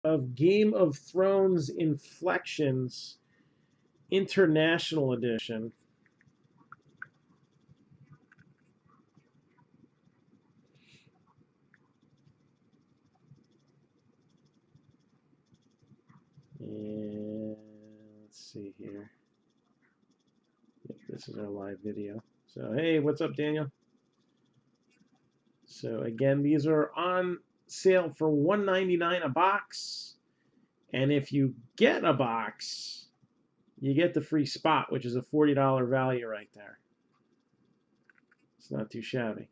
of Game of Thrones Inflections International Edition. And let's see here. Yep, this is our live video. So, hey, what's up, Daniel? So, again, these are on sale for $1.99 a box. And if you get a box, you get the free spot, which is a $40 value right there. It's not too shabby.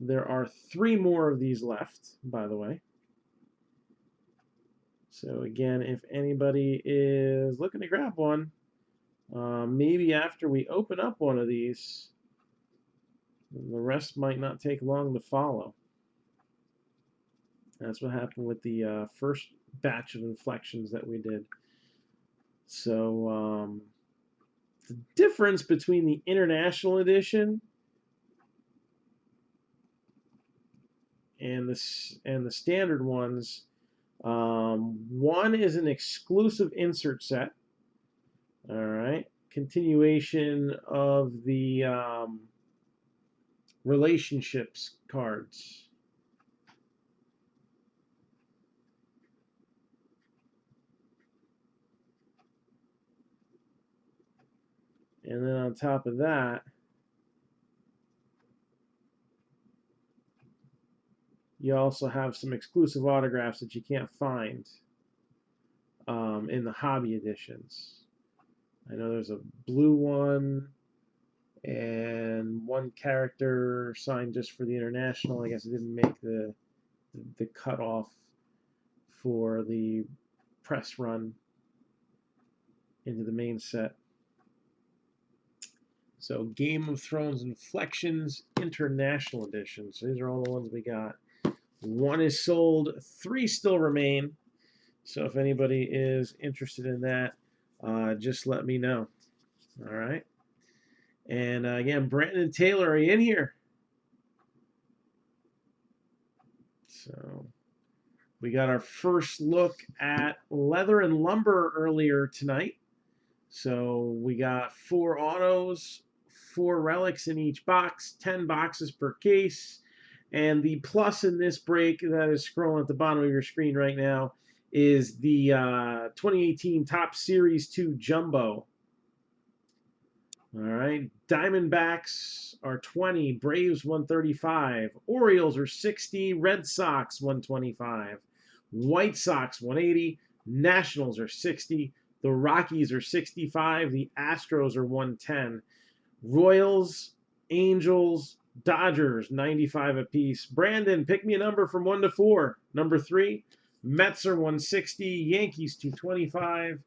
There are 3 more of these left, by the way. So again, if anybody is looking to grab one, maybe after we open up one of these, the rest might not take long to follow. That's what happened with the first batch of Inflections that we did. So the difference between the International Edition and the standard ones, one is an exclusive insert set. All right, continuation of the relationships cards. And then on top of that, you also have some exclusive autographs that you can't find in the hobby editions. I know there's a blue one and one character signed just for the international. I guess it didn't make the cutoff for the press run into the main set. So Game of Thrones Inflections International Edition. So these are all the ones we got. 1 is sold, 3 still remain. So if anybody is interested in that, just let me know. All right. And again, Brandon and Taylor, are you in here? So we got our first look at Leather and Lumber earlier tonight. So we got 4 autos, 4 relics in each box, 10 boxes per case. And the plus in this break that is scrolling at the bottom of your screen right now is the 2018 Top Series 2 Jumbo. All right, Diamondbacks are 20, Braves 135, Orioles are 60, Red Sox 125, White Sox 180, Nationals are 60, the Rockies are 65, the Astros are 110, Royals, Angels, Dodgers 95 apiece. Brandon, pick me a number from 1 to 4. Number 3, Mets are 160, Yankees 225.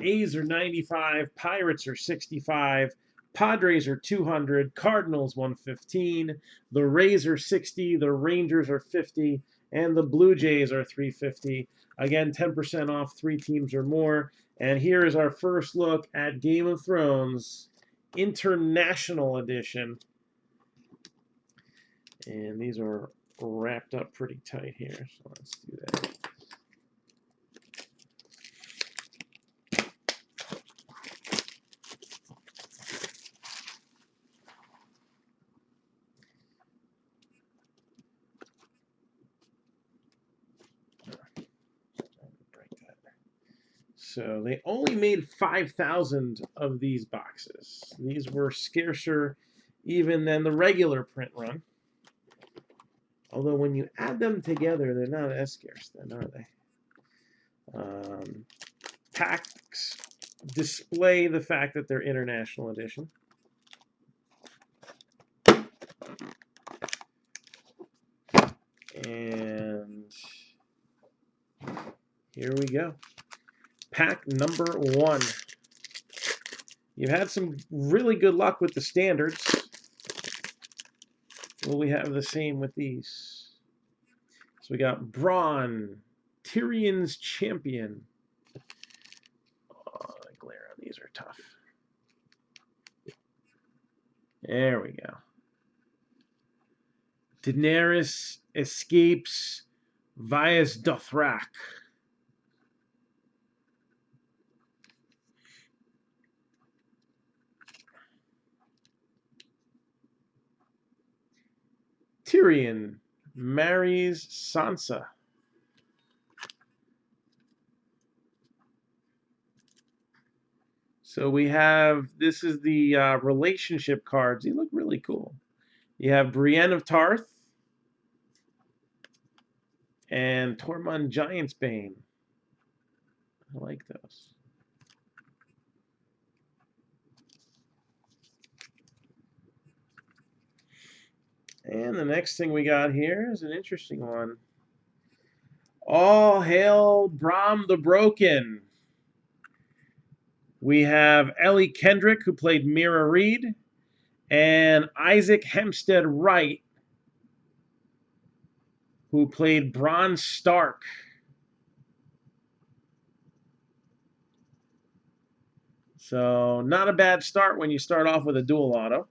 A's are 95, Pirates are 65, Padres are 200, Cardinals 115, the Rays are 60, the Rangers are 50, and the Blue Jays are 350. Again, 10% off 3 teams or more. And here is our first look at Game of Thrones International Edition. And these are wrapped up pretty tight here, so let's do that. So they only made 5,000 of these boxes. These were scarcer even than the regular print run. Although when you add them together, they're not as scarce then, are they? Packs display the fact that they're international edition. And here we go. Pack number 1. You've had some really good luck with the standards. Will we have the same with these? So we got Braun, Tyrion's Champion. Oh, the glare on these are tough. There we go. Daenerys escapes Vias Dothrak. Tyrion marries Sansa. So we have, this is the relationship cards. They look really cool. You have Brienne of Tarth and Tormund Giantsbane. I like those. And the next thing we got here is an interesting one. All hail Brom the Broken. We have Ellie Kendrick, who played Mira Reed, and Isaac Hempstead Wright, who played Bronn Stark. So not a bad start when you start off with a dual auto.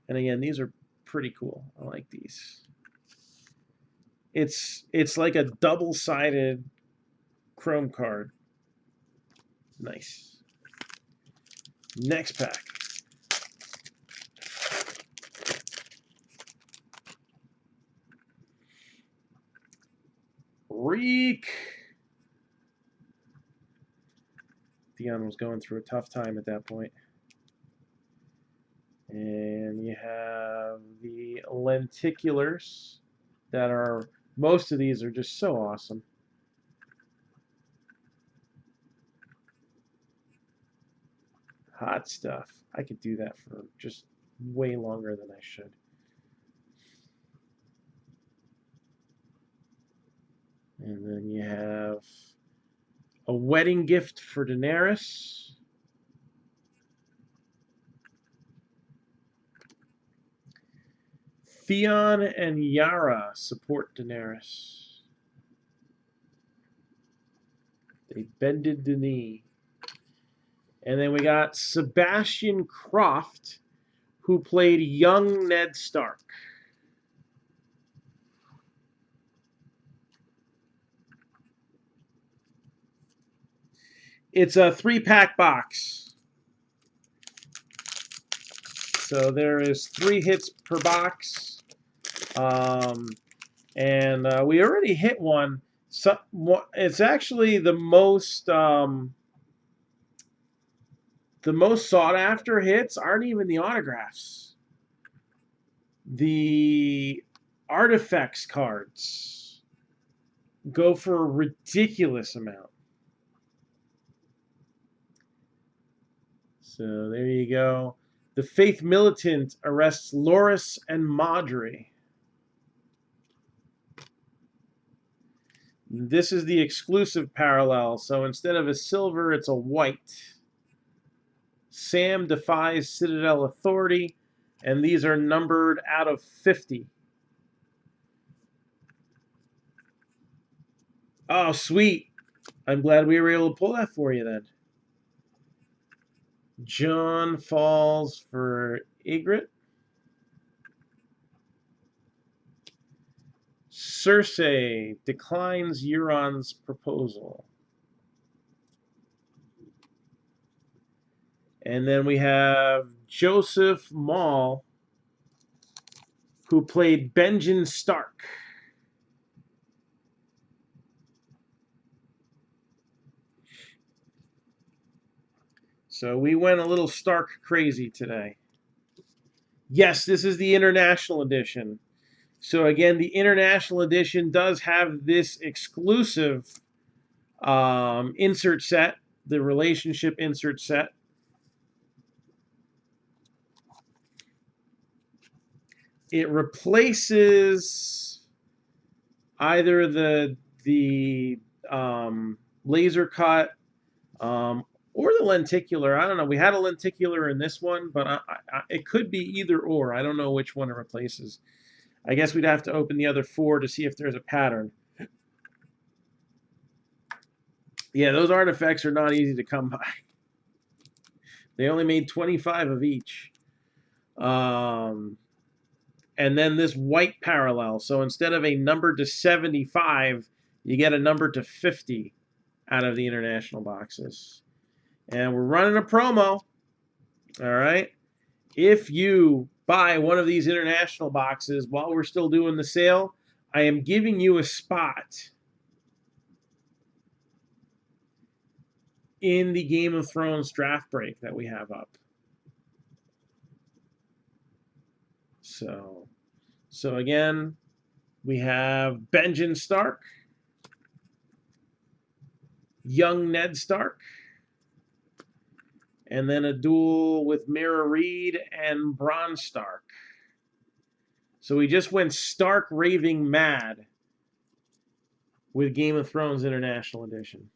And again, these are pretty cool. I like these. It's like a double-sided chrome card. Nice. Next pack. Reek. Theon was going through a tough time at that point. And you have the lenticulars that are, most of these are just so awesome. Hot stuff. I could do that for just way longer than I should. And then you have a wedding gift for Daenerys. Theon and Yara support Daenerys. They bended the knee. And then we got Sebastian Croft, who played young Ned Stark. It's a 3-pack box. So there is 3 hits per box. And we already hit one. So, it's actually the most sought after hits aren't even the autographs. The artifacts cards go for a ridiculous amount. So there you go. The Faith Militant arrests Loras and Maudry. This is the exclusive parallel. So instead of a silver, it's a white. Sam defies Citadel authority, and these are numbered out of 50. Oh, sweet. I'm glad we were able to pull that for you then. John falls for Ygritte. Cersei declines Euron's proposal. And then we have Joseph Maul, who played Benjen Stark. So we went a little Stark crazy today. Yes, this is the International Edition. So again, the International Edition does have this exclusive insert set, the relationship insert set. It replaces either the laser cut or the lenticular. I don't know. We had a lenticular in this one, but it could be either or. I don't know which one it replaces. I guess we'd have to open the other 4 to see if there's a pattern. Yeah, those artifacts are not easy to come by. They only made 25 of each. And and then this white parallel. So instead of a number to 75, you get a number to 50 out of the international boxes. And we're running a promo. All right. If you buy one of these international boxes while we're still doing the sale, I am giving you a spot in the Game of Thrones draft break that we have up. So again, we have Benjen Stark, young Ned Stark, and then a duel with Mira Reed and Bronn Stark. So we just went Stark raving mad with Game of Thrones International Edition.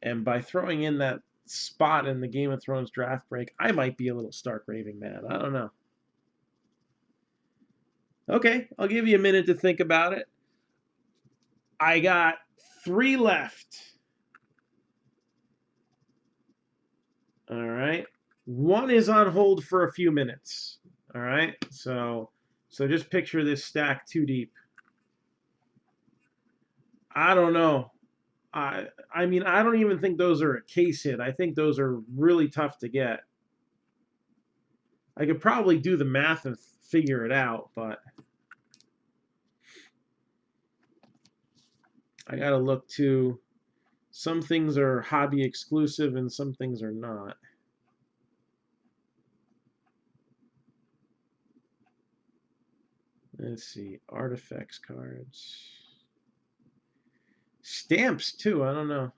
And by throwing in that spot in the Game of Thrones draft break, I might be a little Stark raving mad. I don't know. Okay, I'll give you a minute to think about it. I got 3 left. All right. 1 is on hold for a few minutes. All right. So just picture this stack 2 deep. I don't know. I mean, I don't even think those are a case hit. I think those are really tough to get. I could probably do the math and figure it out, but I got to look too. Some things are hobby exclusive and some things are not. Let's see. Artifacts cards. Stamps too. I don't know.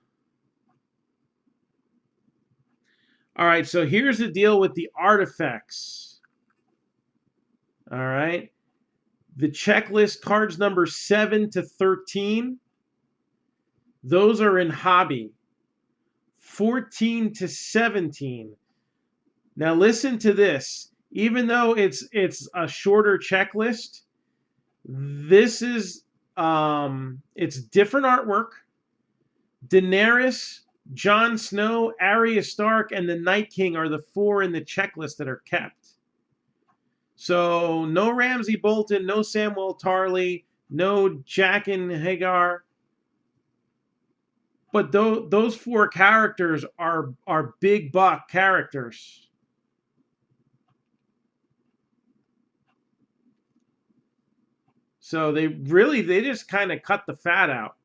All right, so here's the deal with the artifacts. All right. The checklist cards number 7 to 13, those are in hobby. 14 to 17. Now listen to this. Even though it's a shorter checklist, this is it's different artwork. Daenerys, Jon Snow, Arya Stark, and the Night King are the 4 in the checklist that are kept. So no Ramsay Bolton, no Samwell Tarly, no Jaqen Hagar. But those 4 characters are big buck characters. So they just kind of cut the fat out.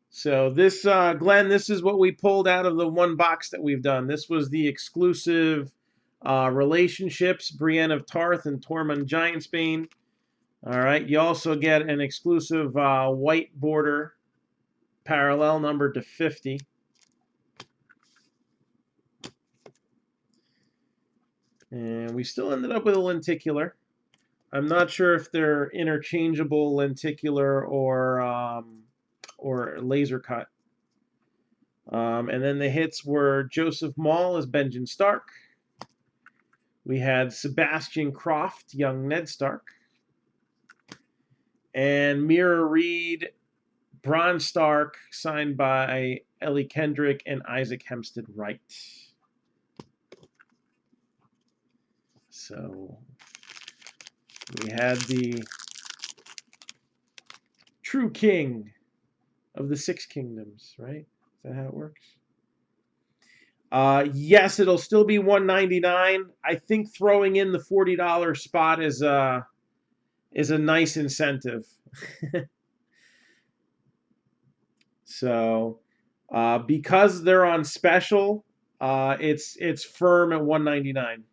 So this, Glenn, this is what we pulled out of the 1 box that we've done. This was the exclusive relationships, Brienne of Tarth and Tormund Giantsbane. All right, you also get an exclusive white border parallel numbered to 50. And we still ended up with a lenticular. I'm not sure if they're interchangeable lenticular or laser cut. And then the hits were Joseph Maul as Benjen Stark. We had Sebastian Croft, young Ned Stark. And Mira Reed, Bronn Stark, signed by Ellie Kendrick and Isaac Hempstead Wright. So we had the true king of the 6 kingdoms, right? Is that how it works? Yes, it'll still be $199. I think throwing in the $40 spot is a nice incentive. So because they're on special, it's firm at $199.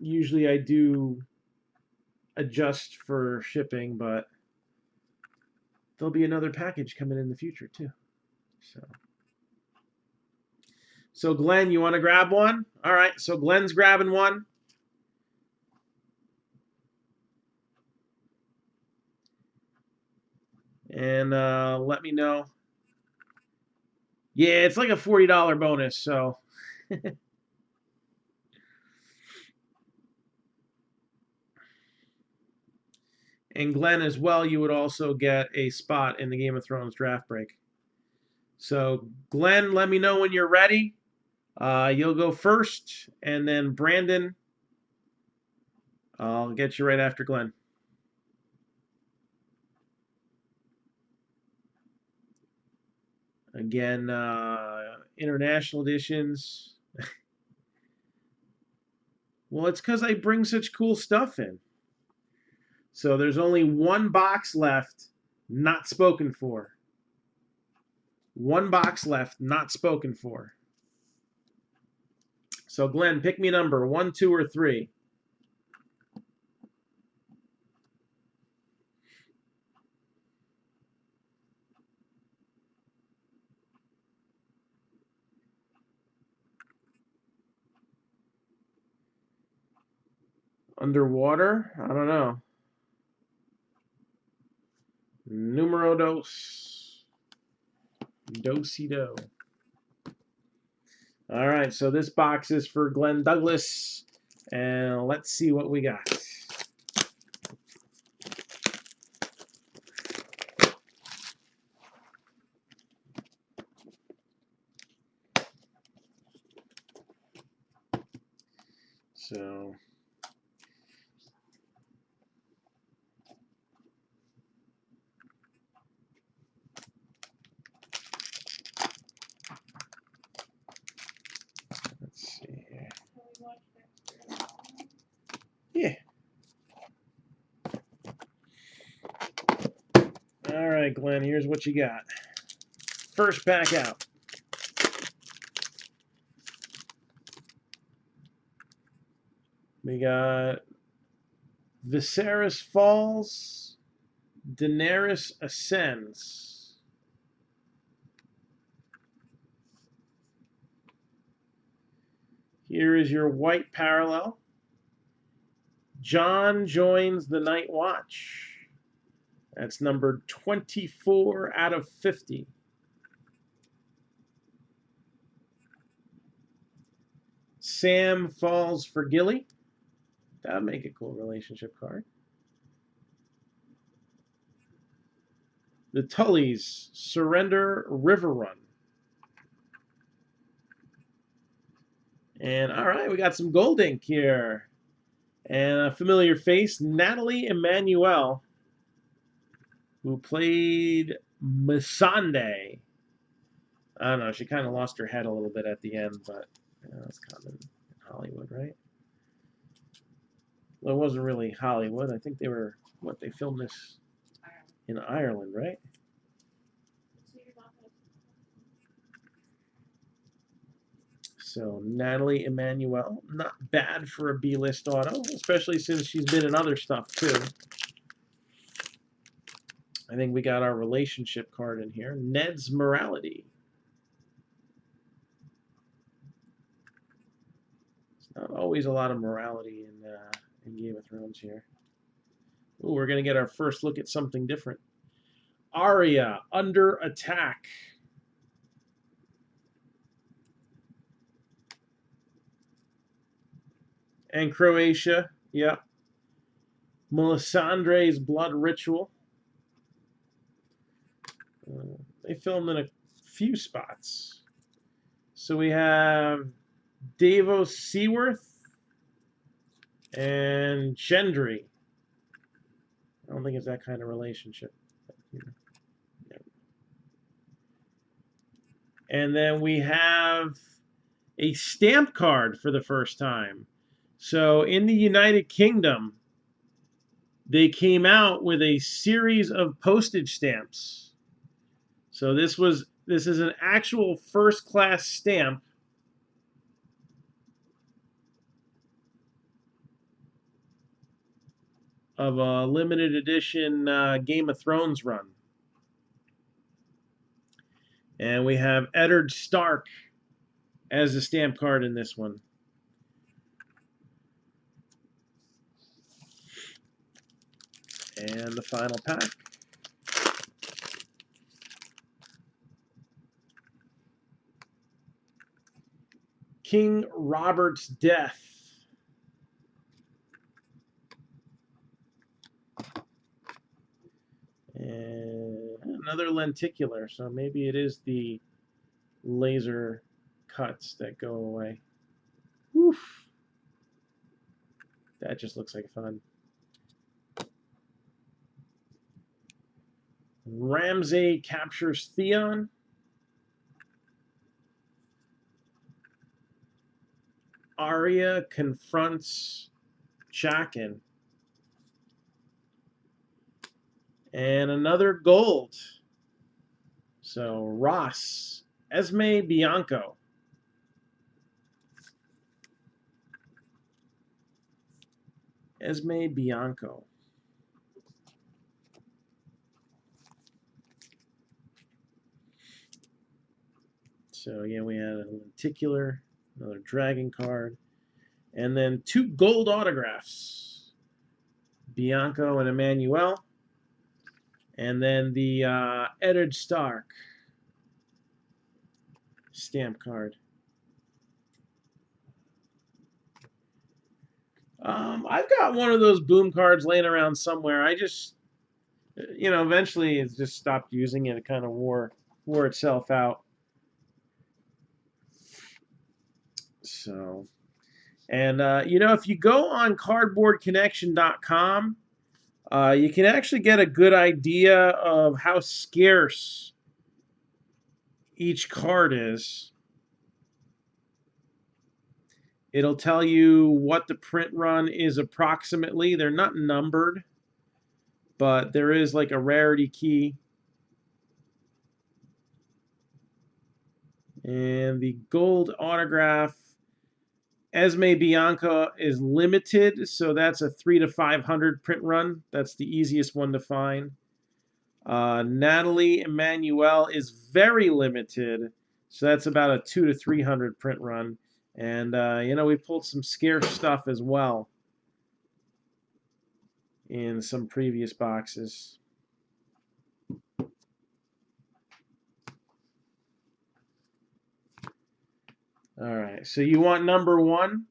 Usually I do adjust for shipping, but there'll be another package coming in the future too. So Glenn, you want to grab one? All right, so Glenn's grabbing one. And let me know. Yeah, it's like a $40 bonus, so And Glenn, as well, you would also get a spot in the Game of Thrones draft break. So, Glenn, let me know when you're ready. You'll go first, and then Brandon, I'll get you right after Glenn. Again, international editions. Well, it's because I bring such cool stuff in. So there's only one box left, not spoken for. One box left, not spoken for. So Glenn, pick me a number, 1, 2, or 3. Underwater? I don't know. Numero dos. Do-si-do. All right, so this box is for Glenn Douglas, and let's see what we got. So let's see here. Yeah. All right, Glenn, here's what you got. First pack out. We got Viserys Falls, Daenerys Ascends. Here is your white parallel. Jon joins the Night Watch. That's numbered 24 out of 50. Sam falls for Gilly. That would make a cool relationship card. The Tullys surrender River Run. And all right, we got some gold ink here. And a familiar face, Natalie Emmanuel, who played Missandei. I don't know, she kind of lost her head a little bit at the end, but that's common in Hollywood, right? Well, it wasn't really Hollywood. I think they were, they filmed this in Ireland, right? So Natalie Emmanuel, not bad for a B-list auto, especially since she's been in other stuff too. I think we got our relationship card in here. Ned's Morality. It's not always a lot of morality in Game of Thrones here. Ooh, we're going to get our first look at something different. Arya, Under Attack. And Croatia, yeah. Melisandre's Blood Ritual. They filmed in a few spots. So we have Davos Seaworth and Gendry. I don't think it's that kind of relationship. Yeah. And then we have a stamp card for the first time. So in the United Kingdom, they came out with a series of postage stamps. So this is an actual first class stamp of a limited edition Game of Thrones run. And we have Eddard Stark as the stamp card in this one. And the final pack. King Robert's Death. And another lenticular, so maybe it is the laser cuts that go away. Woof. That just looks like fun. Ramsey captures Theon. Arya confronts Jaqen. And another gold. So Ross, Esme Bianco. Esme Bianco. So yeah, we had a lenticular, another dragon card, and then 2 gold autographs. Bianco and Emmanuel. And then the Eddard Stark stamp card. I've got one of those boom cards laying around somewhere. I just, eventually it just stopped using it. It kind of wore itself out. So, and if you go on cardboardconnection.com, you can actually get a good idea of how scarce each card is. It'll tell you what the print run is approximately. They're not numbered, but there is like a rarity key. And the gold autograph, Esme Bianca, is limited, so that's a 300 to 500 print run. That's the easiest one to find. Natalie Emmanuel is very limited, so that's about a 200 to 300 print run. And we pulled some scarce stuff as well in some previous boxes. All right, so you want number 1,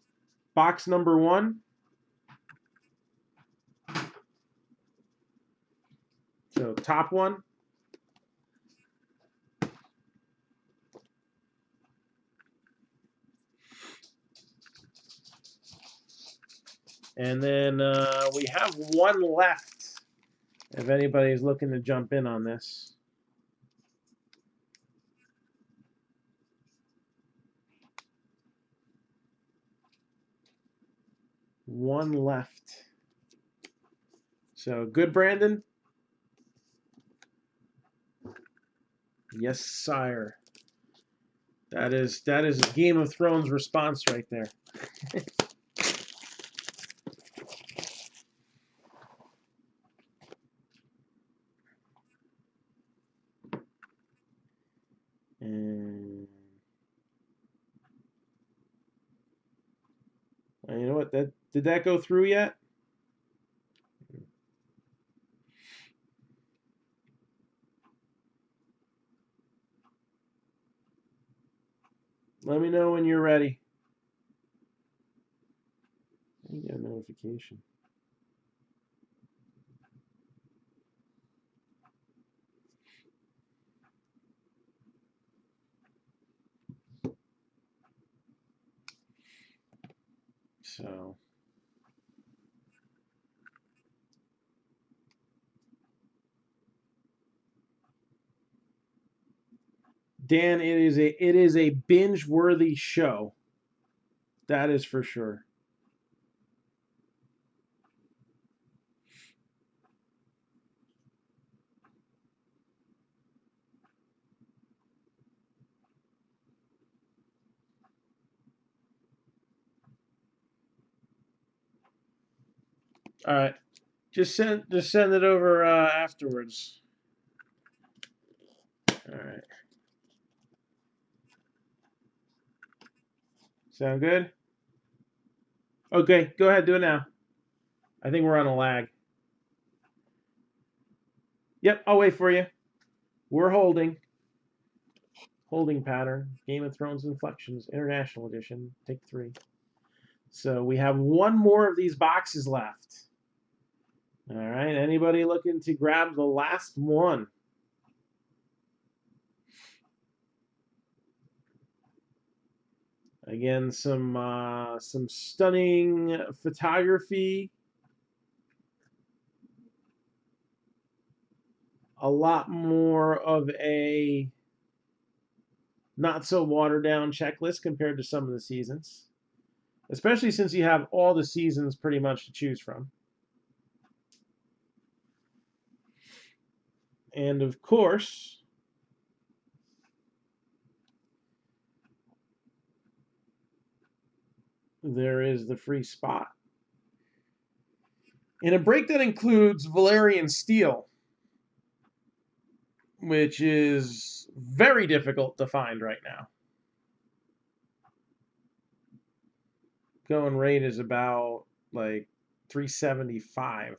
box number 1. So top one. And then we have one left if anybody's looking to jump in on this. One left. So good, Brandon? Yes, sire. That is a Game of Thrones response right there. And you know what? Did that go through yet? Let me know when you're ready. I get a notification. So Dan, it is a binge-worthy show. That is for sure. All right. Just send it over afterwards. All right. Sound good? Okay, go ahead, do it now. I think we're on a lag. Yep, I'll wait for you. We're holding. Holding pattern. Game of Thrones Inflexions, International Edition. Take 3. So we have one more of these boxes left. All right, anybody looking to grab the last one? Again, some stunning photography. A lot more of a not so watered down checklist compared to some of the seasons, especially since you have all the seasons pretty much to choose from. And of course, there is the free spot. In a break that includes Valerian Steel, which is very difficult to find right now. Going rate is about like 375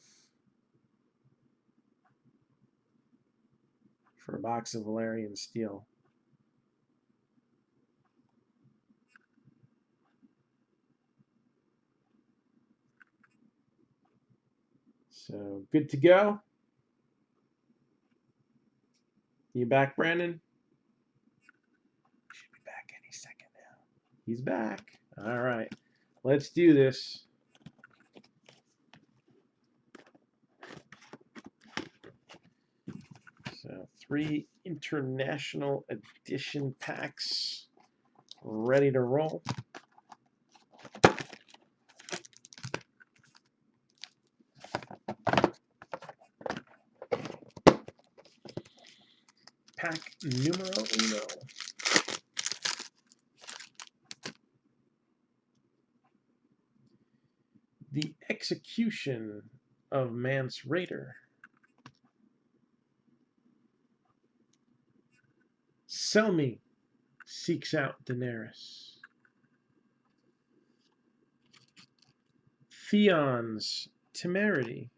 for a box of Valerian Steel. So good to go. You back, Brandon? Should be back any second now. He's back. All right. Let's do this. So 3 international edition packs ready to roll. Pack numero uno. The execution of Mance Raider. Selmy seeks out Daenerys. Theon's Temerity.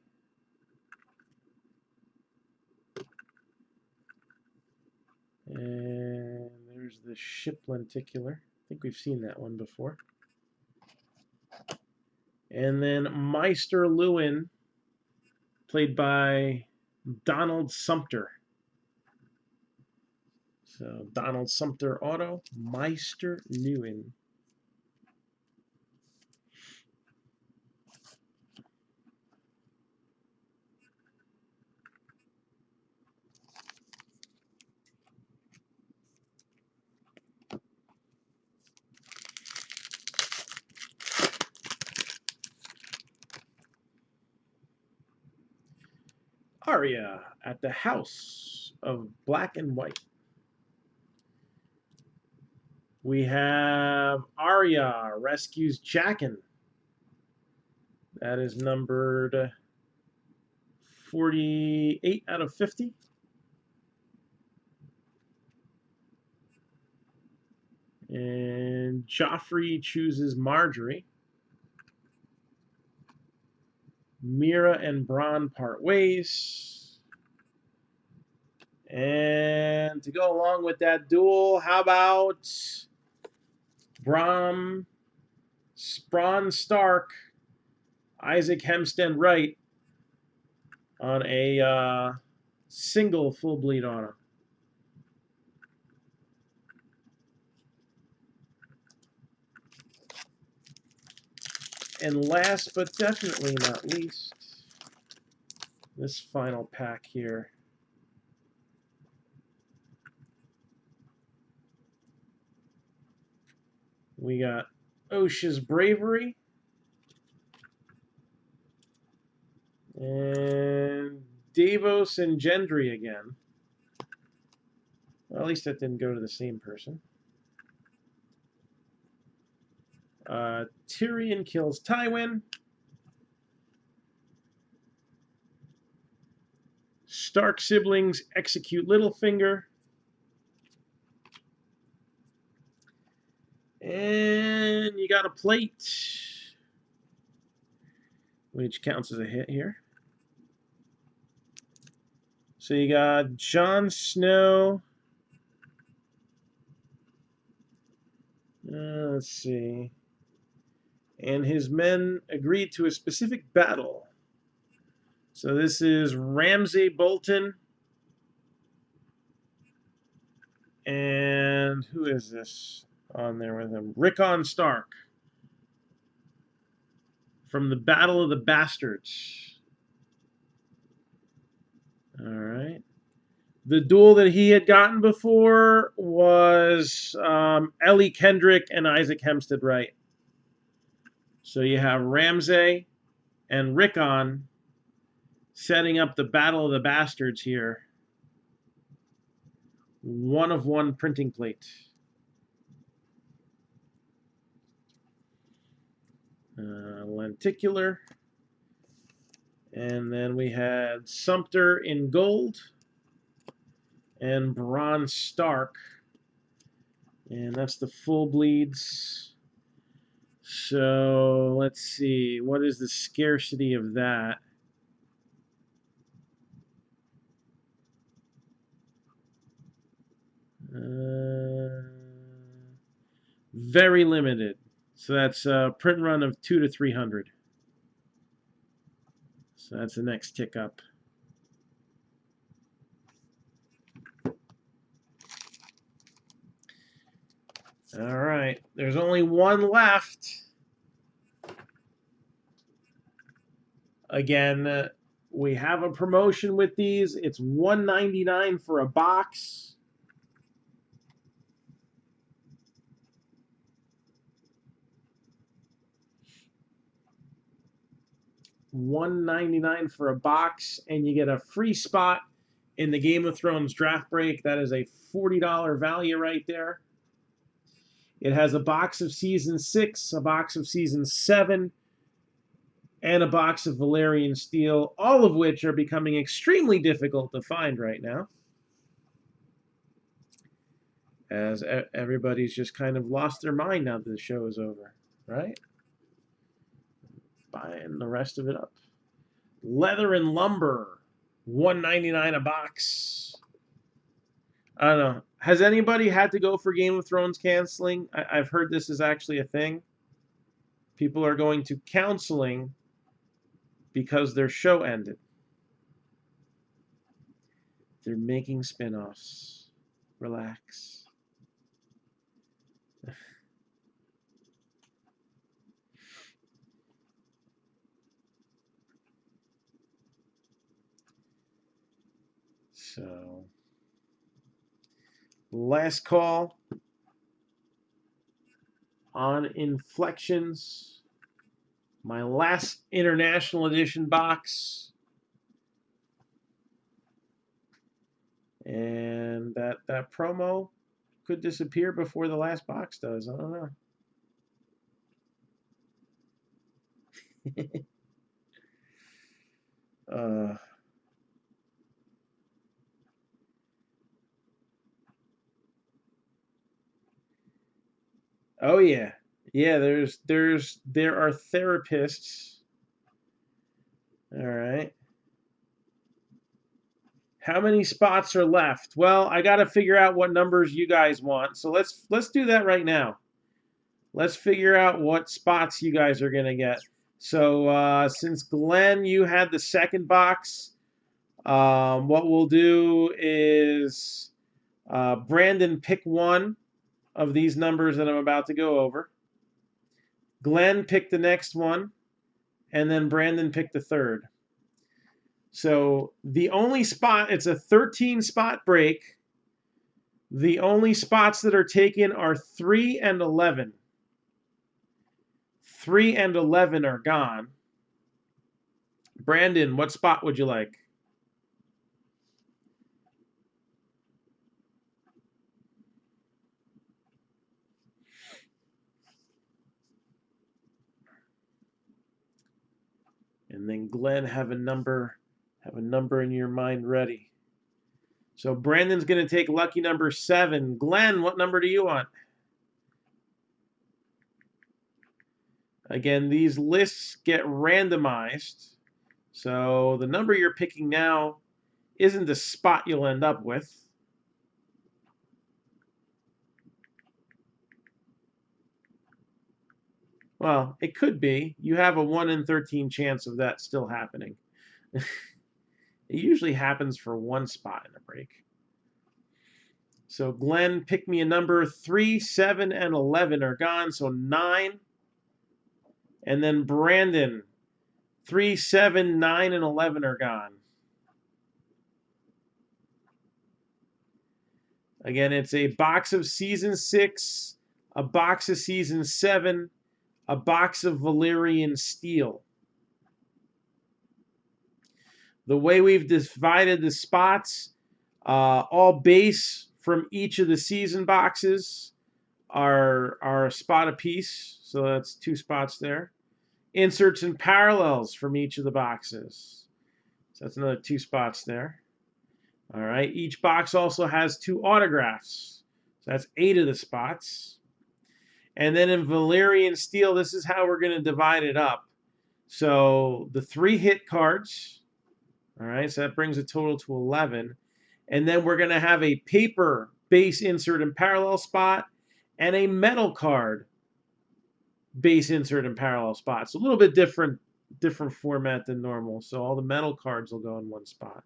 And there's the ship lenticular. I think we've seen that one before. And then Meister Lewin, played by Donald Sumter. So Donald Sumter auto, Meister Lewin. Arya at the House of Black and White. We have Arya rescues Jaqen. That is numbered 48 out of 50. And Joffrey chooses Marjorie. Mira and Bronn part ways. And to go along with that duel, how about Bronn Stark, Isaac Hempstead Wright on a single full bleed auto. And last but definitely not least, this final pack here. We got Osha's Bravery and Davos and Gendry again. Well, at least that didn't go to the same person. Tyrion kills Tywin. Stark siblings execute Littlefinger. And you got a plate, which counts as a hit here. So you got Jon Snow. Let's see. And his men agreed to a specific battle. So this is Ramsey Bolton. And who is this on there with him? Rickon Stark from the Battle of the Bastards. All right. The duel that he had gotten before was Ellie Kendrick and Isaac Hempstead Wright. So you have Ramsey and Rickon setting up the Battle of the Bastards here. 1/1 printing plate. Lenticular. And then we had Sumter in gold and Bronze Stark. And that's the full bleeds. So let's see. What is the scarcity of that? Very limited. So that's a print run of 2 to 300. So that's the next tick up. All right. There's only one left. Again, we have a promotion with these. It's $1.99 for a box. $1.99 for a box, and you get a free spot in the Game of Thrones draft break. That is a $40 value right there. It has a box of Season 6, a box of Season 7, and a box of Valyrian Steel, all of which are becoming extremely difficult to find right now, as everybody's just kind of lost their mind now that the show is over, right? Buying the rest of it up. Leather and Lumber, $1.99 a box. I don't know. Has anybody had to go for Game of Thrones canceling? I've heard this is actually a thing. People are going to counseling because their show ended. They're making spin-offs. Relax. So, last call on Inflexions. My last International Edition box. And that promo could disappear before the last box does. I don't know. Oh yeah. Yeah, there are therapists. All right. How many spots are left? Well, I got to figure out what numbers you guys want. So let's do that right now. Let's figure out what spots you guys are going to get. So since Glenn, you had the second box, what we'll do is Brandon pick one of these numbers that I'm about to go over. Glenn picked the next one, and then Brandon picked the third. So the only spot, it's a 13 spot break. The only spots that are taken are 3 and 11. 3 and 11 are gone. Brandon, what spot would you like? And then Glenn, have a number in your mind ready. So Brandon's going to take lucky number 7. Glenn, what number do you want? Again, these lists get randomized. So the number you're picking now isn't the spot you'll end up with. Well, it could be. You have a 1 in 13 chance of that still happening. It usually happens for one spot in a break. So Glenn, pick me a number. 3, 7, and 11 are gone, so 9. And then Brandon, 3, 7, 9, and 11 are gone. Again, it's a box of Season 6, a box of Season 7, a box of Valyrian Steel. The way we've divided the spots, all base from each of the season boxes are a spot apiece, so that's 2 spots there. Inserts and parallels from each of the boxes, so that's another 2 spots there. All right, each box also has 2 autographs, so that's 8 of the spots. And then in Valyrian Steel, this is how we're going to divide it up. So the 3 hit cards, all right, so that brings a total to 11. And then we're going to have a paper base insert and parallel spot and a metal card base insert and parallel spot. So a little bit different format than normal. So all the metal cards will go in one spot.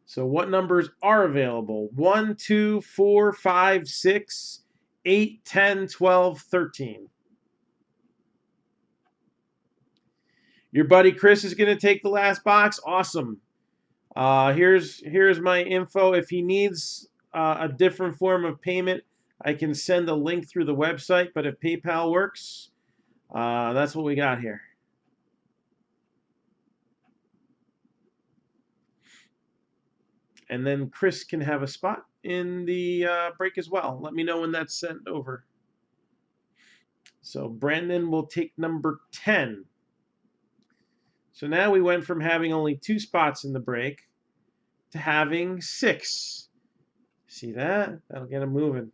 So what numbers are available? 1, 2, 4, 5, 6, 8, 10, 12, 13. Your buddy Chris is going to take the last box. Awesome. Here's my info. If he needs a different form of payment, I can send a link through the website. But if PayPal works, that's what we got here. And then Chris can have a spot in the break as well. Let me know when that's sent over. So Brandon will take number 10. So now we went from having only 2 spots in the break to having 6. See that? That'll get him moving.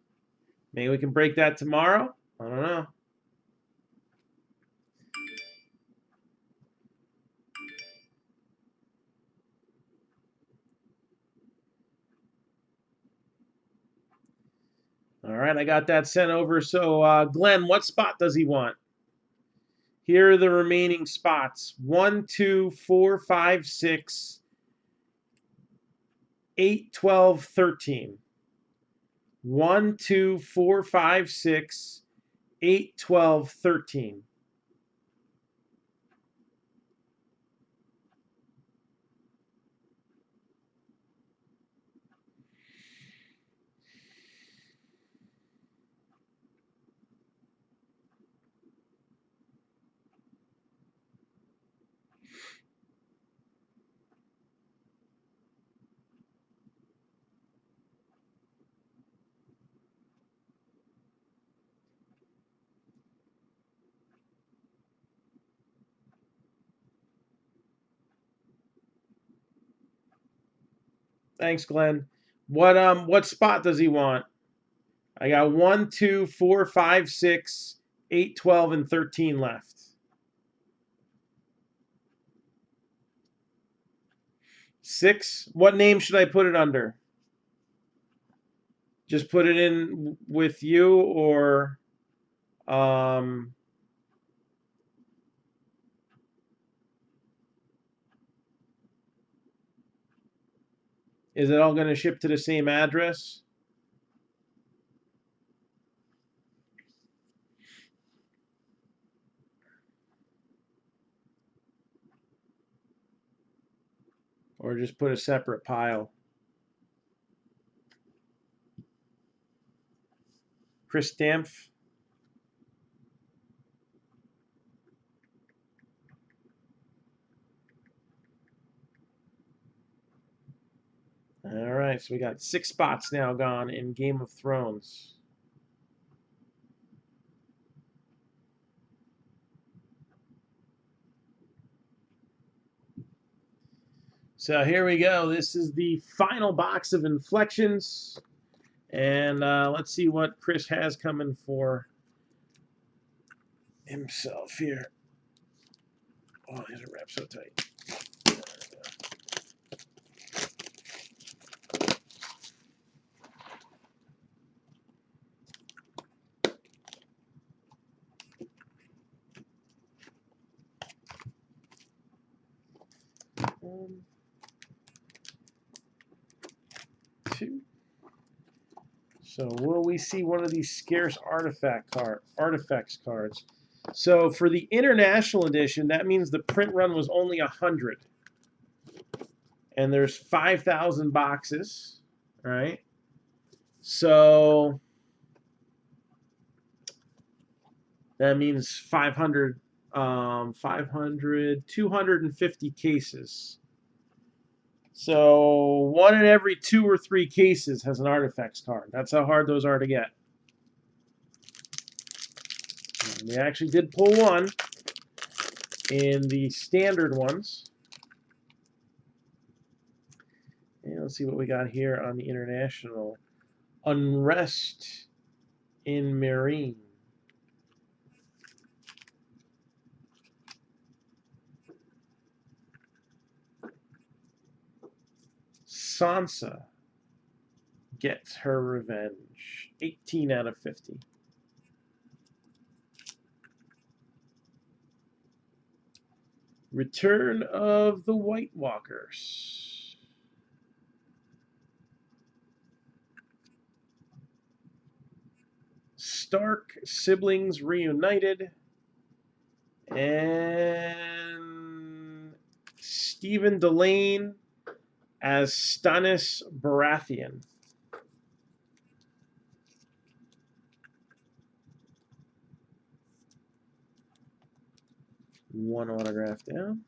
Maybe we can break that tomorrow. I don't know. All right, I got that sent over. So, Glenn, what spot does he want? Here are the remaining spots. 1, 2, 4, 5, 6, 8, 12, 13. 1, 2, 4, 5, 6, 8, 12, 13. Thanks, Glenn. What spot does he want? I got 1, 2, 4, 5, 6, 8, 12, and 13 left. 6. What name should I put it under? Just put it in with you, or is it all going to ship to the same address? Or just put a separate pile? Chris Dampf. All right, so we got 6 spots now gone in Game of Thrones. So here we go. This is the final box of Inflections. And let's see what Chris has coming for himself here. Oh, he's wrapped so tight. 1, 2. So will we see one of these scarce artifacts cards? So for the international edition, that means the print run was only 100. And there's 5,000 boxes, right? So that means 500, 250 cases. So 1 in every 2 or 3 cases has an artifacts card. That's how hard those are to get. And we actually did pull one in the standard ones. And let's see what we got here on the international. Unrest in Marine. Sansa gets her revenge. 18 out of 50. Return of the White Walkers. Stark siblings reunited. And Stephen Delane as Stannis Baratheon. One autograph down.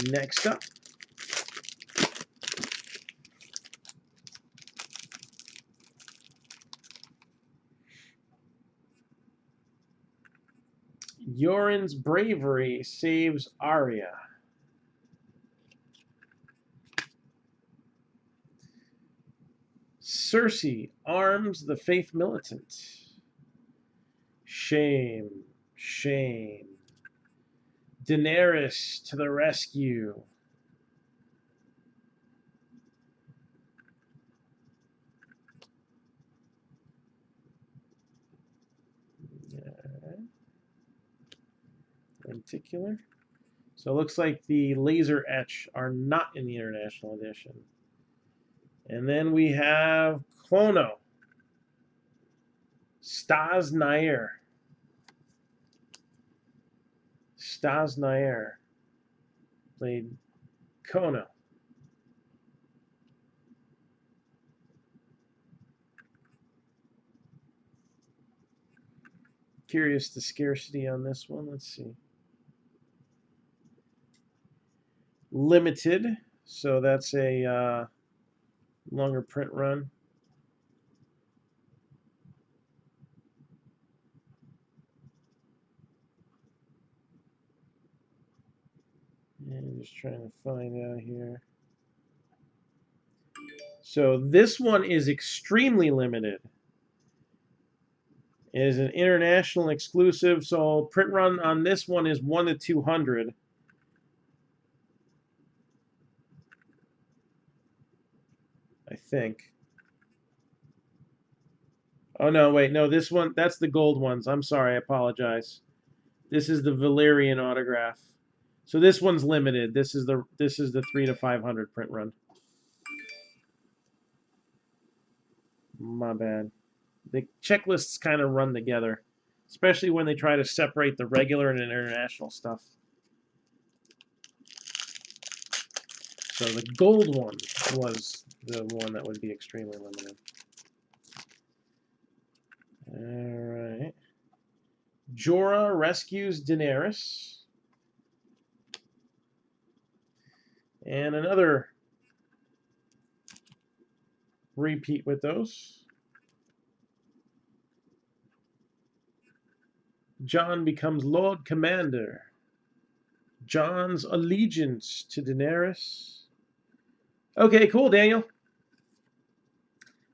Next up, Yoren's bravery saves Arya. Cersei arms the faith militant. Shame, shame. Daenerys to the rescue. Lenticular. So it looks like the laser etch are not in the international edition. And then we have Clono. Stas Nair. Stas Nair played Kono. Curious the scarcity on this one. Let's see. Limited, so that's a longer print run. And just trying to find out here. So this one is extremely limited. It is an international exclusive, so print run on this one is 1 to 200. I think. Oh no, wait, no, this one, that's the gold ones. I'm sorry, I apologize. This is the Valerian autograph. So this one's limited. This is the 3 to 500 print run. My bad. The checklists kind of run together, especially when they try to separate the regular and international stuff. So the gold one was the one that would be extremely limited. All right. Jorah rescues Daenerys. And another repeat with those. Jon becomes Lord Commander. Jon's allegiance to Daenerys. Okay, cool, Daniel.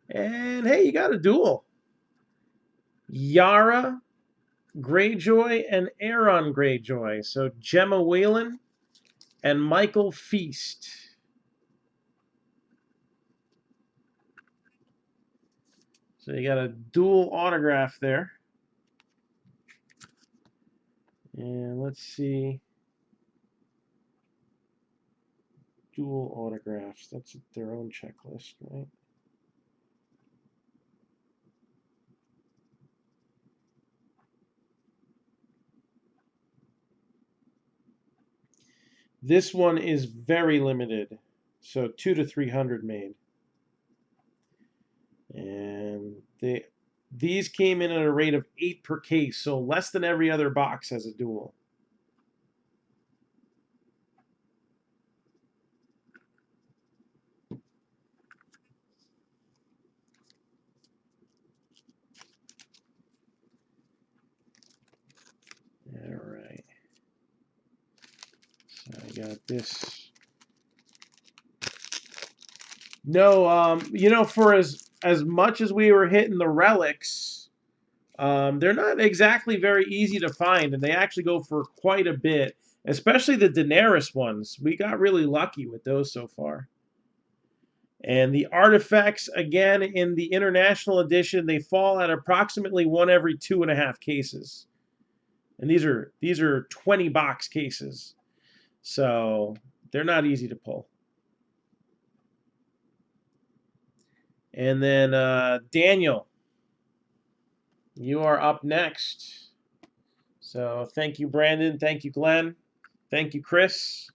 And hey, you got a duel. Yara Greyjoy and Aeron Greyjoy. So Gemma Whelan and Michael Feast. So you got a dual autograph there. And let's see. Dual autographs. That's their own checklist, right? This one is very limited. So 2 to 300 made. And these came in at a rate of 8 per case, so less than every other box has a dual. All right. So I got this. No, you know, for as much as we were hitting the relics, they're not exactly very easy to find, and they actually go for quite a bit, especially the Daenerys ones. We got really lucky with those so far. And the artifacts, again, in the international edition, they fall at approximately one every 2.5 cases. And these are 20 box cases. So they're not easy to pull. And then Daniel, you are up next. So thank you, Brandon. Thank you, Glenn. Thank you, Chris.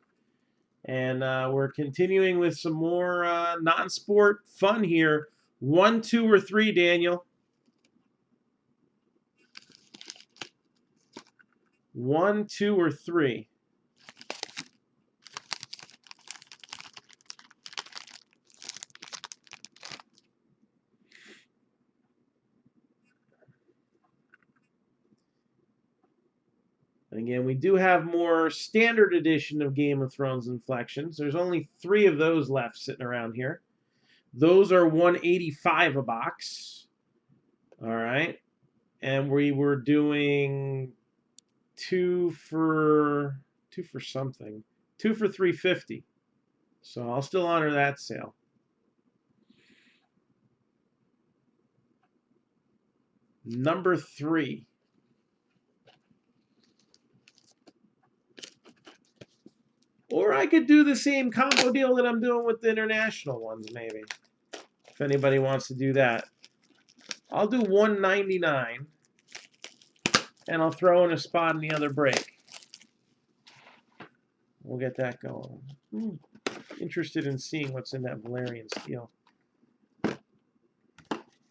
And we're continuing with some more non-sport fun here. 1, 2, or 3, Daniel. 1, 2, or 3. And again, we do have more standard edition of Game of Thrones Inflections. There's only 3 of those left sitting around here. Those are 185 a box. All right. And we were doing 2 for something. 2 for 350. So I'll still honor that sale. Number 3. Or I could do the same combo deal that I'm doing with the international ones, maybe. If anybody wants to do that. I'll do 199, and I'll throw in a spot in the other break. We'll get that going. Interested in seeing what's in that Valerian steel.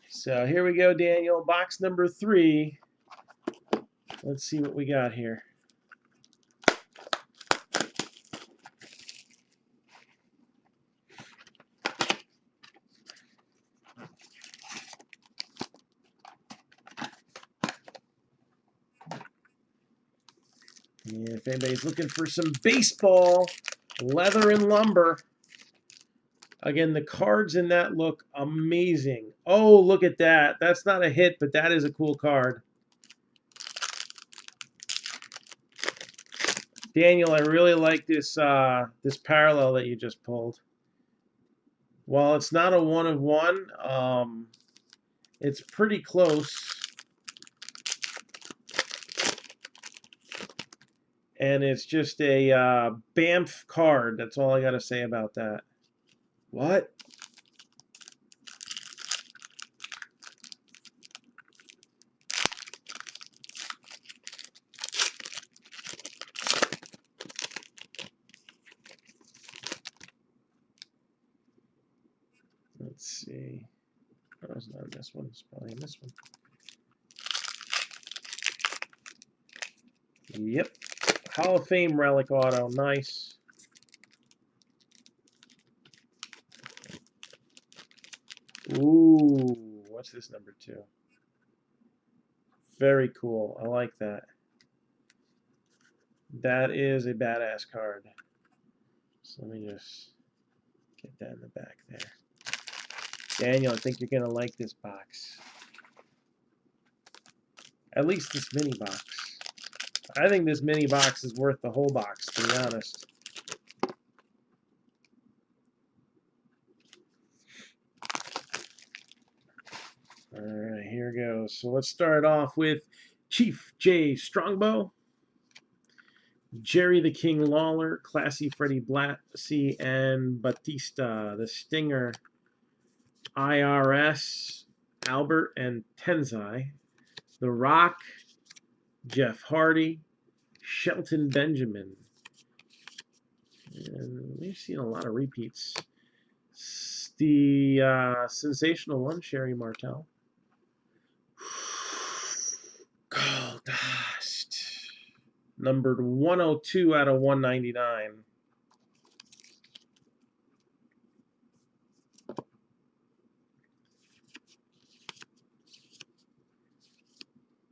So here we go, Daniel. Box number 3. Let's see what we got here. And if anybody's looking for some baseball, leather and lumber. Again, the cards in that look amazing. Oh, look at that. That's not a hit, but that is a cool card. Daniel, I really like this this parallel that you just pulled. While it's not a 1 of 1, it's pretty close. And it's just a Banff card. That's all I got to say about that. What? Let's see. Oh, it's not in this one. It's probably in this one. Yep. Hall of Fame relic auto. Nice. Ooh. What's this number 2? Very cool. I like that. That is a badass card. So let me just get that in the back there. Daniel, I think you're going to like this box. At least this mini box. I think this mini box is worth the whole box, to be honest. Alright, here goes. So let's start off with Chief J. Strongbow. Jerry the King Lawler, Classy Freddie Blassie, and Batista. The Stinger, IRS, Albert and Tenzai. The Rock, Jeff Hardy, Shelton Benjamin. And we've seen a lot of repeats. The sensational one, Sherry Martel. Gold Dust. Numbered 102 out of 199.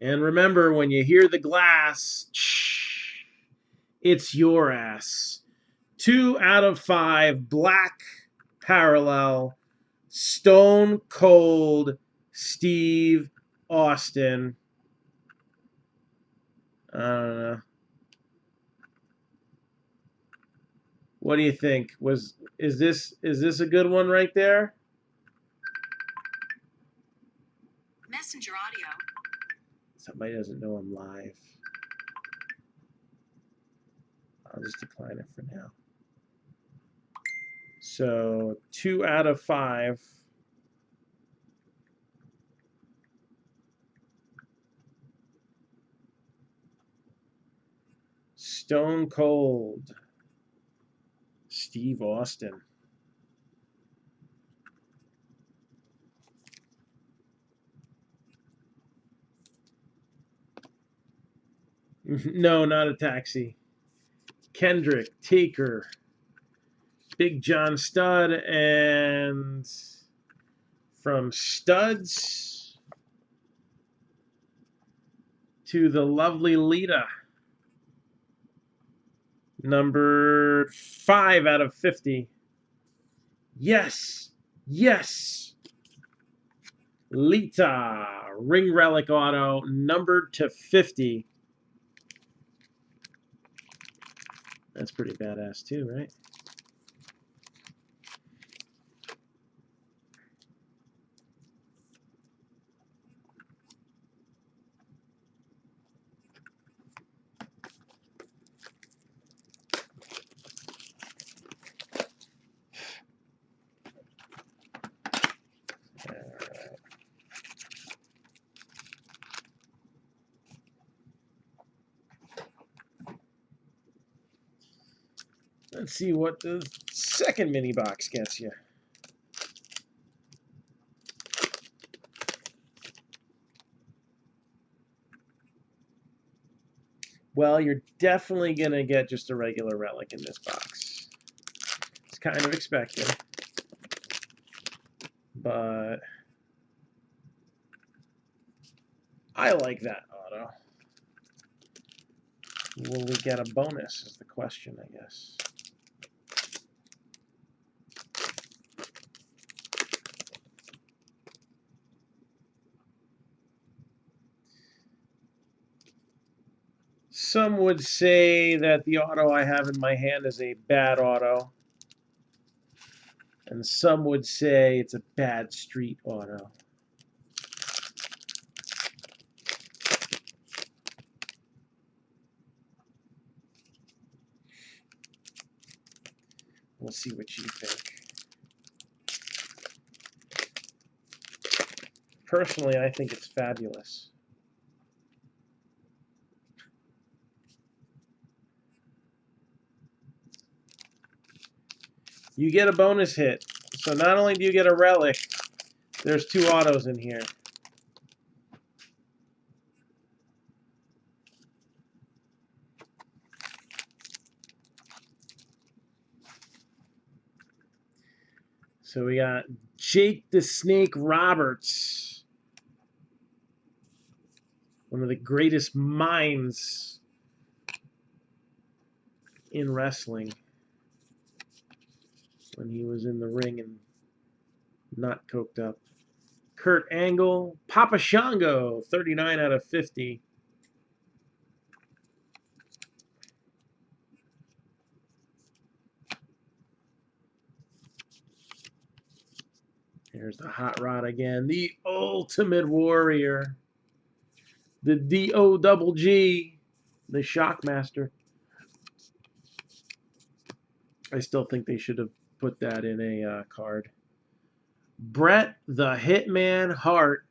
And remember, when you hear the glass, it's your ass. 2 out of 5, black parallel, Stone Cold Steve Austin. I don't know. What do you think? Is this a good one right there? Messenger audio. Somebody doesn't know I'm live. I'll just decline it for now. So 2 out of 5. Stone Cold Steve Austin. No, not a taxi. Kendrick, Taker, Big John Stud, and from Studs to the lovely Lita. Number 5 out of 50. Yes, yes. Lita, Ring Relic Auto, numbered to 50. That's pretty badass too, right? Let's see what the second mini box gets you. Well, you're definitely going to get just a regular relic in this box. It's kind of expected. But I like that auto. Will we get a bonus is the question, I guess. Some would say that the auto I have in my hand is a bad auto. And some would say it's a bad street auto. We'll see what you think. Personally, I think it's fabulous. You get a bonus hit. So not only do you get a relic, there's 2 autos in here. So we got Jake the Snake Roberts, one of the greatest minds in wrestling when he was in the ring and not coked up. Kurt Angle, Papa Shango, 39 out of 50. Here's the Hot Rod again. The Ultimate Warrior. The D-O-double-G. The Shockmaster. I still think they should have put that in a card. Bret the Hitman Hart,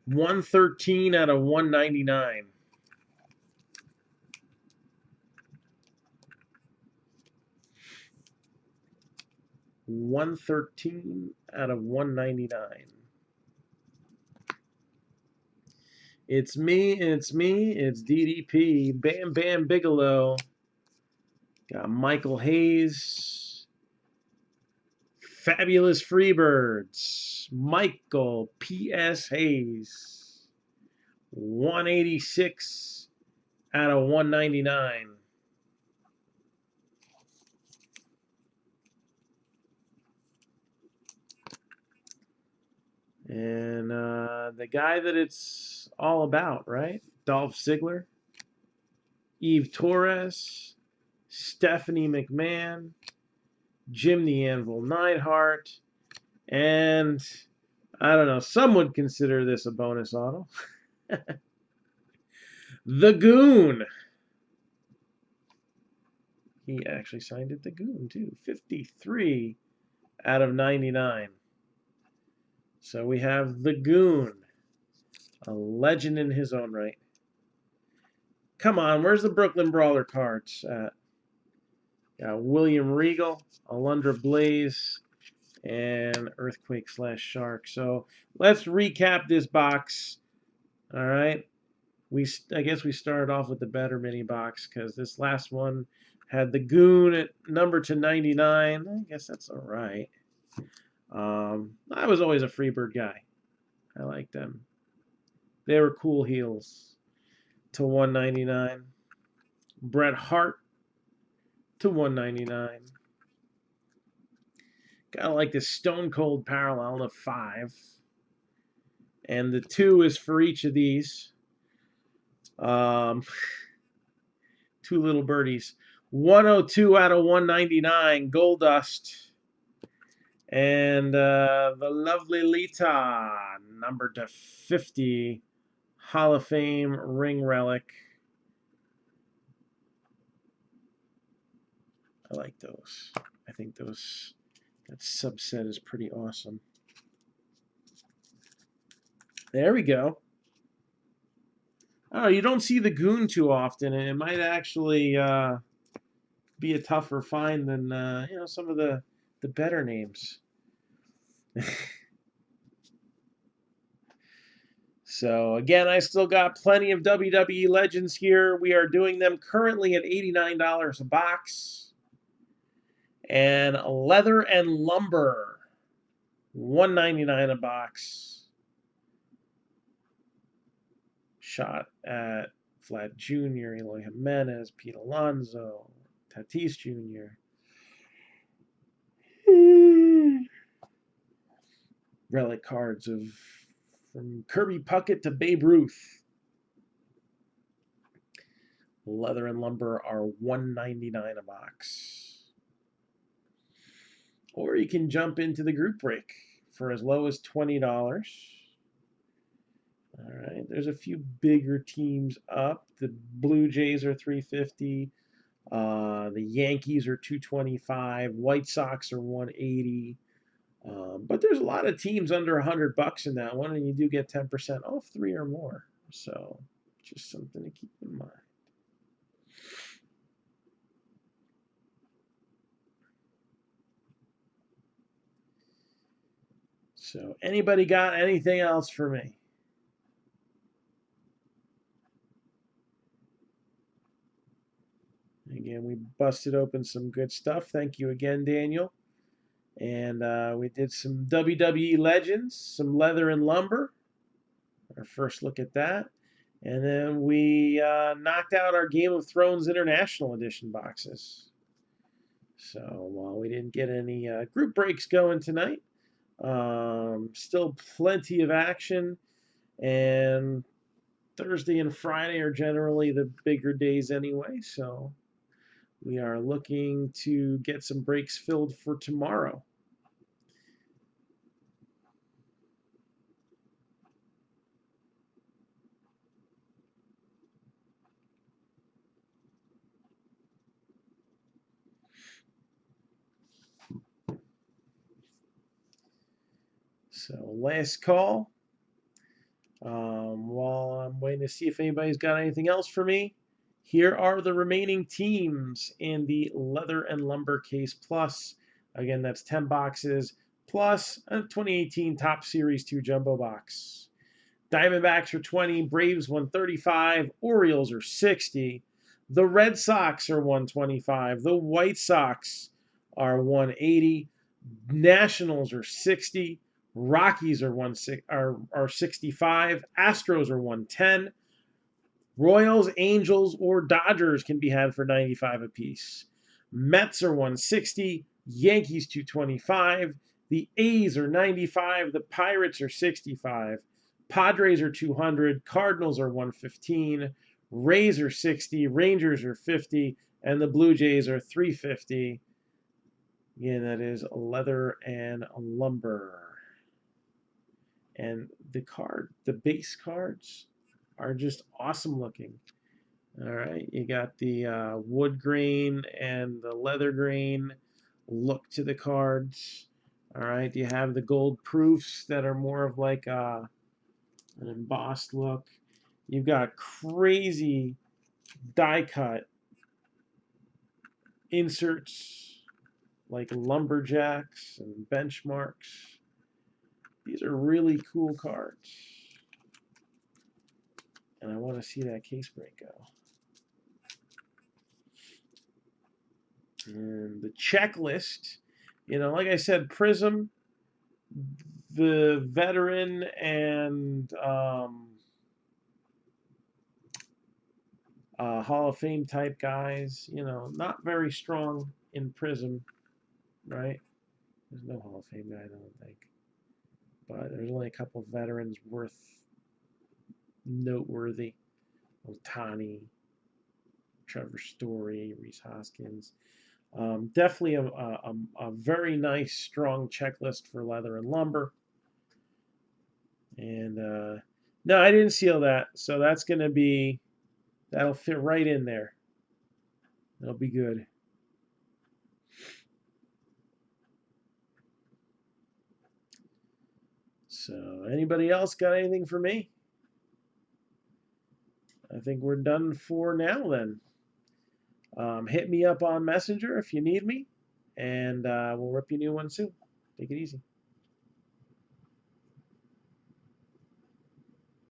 113 out of 199. 113 out of 199. It's me, it's DDP. Bam Bam Bigelow. Got Michael Hayes. Fabulous Freebirds. Michael P.S. Hayes. 186 out of 199. And the guy that it's all about, right? Dolph Ziggler, Eve Torres, Stephanie McMahon, Jim the Anvil Neidhart, and I don't know, some would consider this a bonus auto. The Goon. He actually signed it, The Goon, too. 53 out of 99. So we have The Goon, a legend in his own right. Come on, where's the Brooklyn Brawler cards at? Got William Regal, Alundra Blaze, and Earthquake / Shark. So let's recap this box. All right. I guess we started off with the better mini box because this last one had the Goon at number to 99. I guess that's all right. I was always a Freebird guy. I liked them. They were cool heels to 199. Bret Hart to 199. Kind of like this Stone Cold parallel to 5. And the 2 is for each of these. 2 little birdies. 102 out of 199, Goldust. And the lovely Lita, number to 50, Hall of Fame ring relic. I like those. I think that subset is pretty awesome. There we go. Oh, you don't see the Goon too often, and it might actually be a tougher find than some of the better names. So again, I still got plenty of WWE Legends here. We are doing them currently at $89 a box. And Leather and Lumber, $199 a box. Shot at Vlad Jr., Eloy Jimenez, Pete Alonso, Tatis Jr. Relic cards from Kirby Puckett to Babe Ruth. Leather and Lumber are $199 a box. Or you can jump into the group break for as low as $20. All right, there's a few bigger teams up. The Blue Jays are $350. The Yankees are $225. White Sox are $180. But there's a lot of teams under $100 in that one, and you do get 10% off 3 or more. So just something to keep in mind. So anybody got anything else for me? Again, we busted open some good stuff. Thank you again, Daniel. And we did some WWE Legends, some Leather and Lumber. Our first look at that. And then we knocked out our Game of Thrones International Edition boxes. So while we didn't get any group breaks going tonight, still plenty of action. And Thursday and Friday are generally the bigger days anyway. So we are looking to get some breaks filled for tomorrow. So last call. While I'm waiting to see if anybody's got anything else for me, here are the remaining teams in the Leather and Lumber Case Plus. Again, that's 10 boxes plus a 2018 Top Series 2 Jumbo Box. Diamondbacks are 20, Braves 135, Orioles are 60, the Red Sox are 125, the White Sox are 180, Nationals are 60, Rockies are 65, Astros are 110, Royals, Angels, or Dodgers can be had for 95 apiece. Mets are 160, Yankees 225, the A's are 95, the Pirates are 65, Padres are 200, Cardinals are 115, Rays are 60, Rangers are 50, and the Blue Jays are 350. Again, that is Leather and Lumber. And the base cards are just awesome looking. All right, you got the wood grain and the leather grain look to the cards. All right, you have the gold proofs that are more of like an embossed look. You've got crazy die cut inserts like lumberjacks and benchmarks. These are really cool cards. And I want to see that case break go. And the checklist, like I said, Prism, the veteran and Hall of Fame type guys, not very strong in Prism, right? There's no Hall of Fame guy, I don't think. But there's only a couple of veterans noteworthy. Otani, Trevor Story, Reese Hoskins. Definitely a very nice, strong checklist for Leather and Lumber. And no, I didn't seal that, so that'll fit right in there. That'll be good. So, anybody else got anything for me? I think we're done for now then. Hit me up on Messenger if you need me, and we'll rip you a new one soon. Take it easy.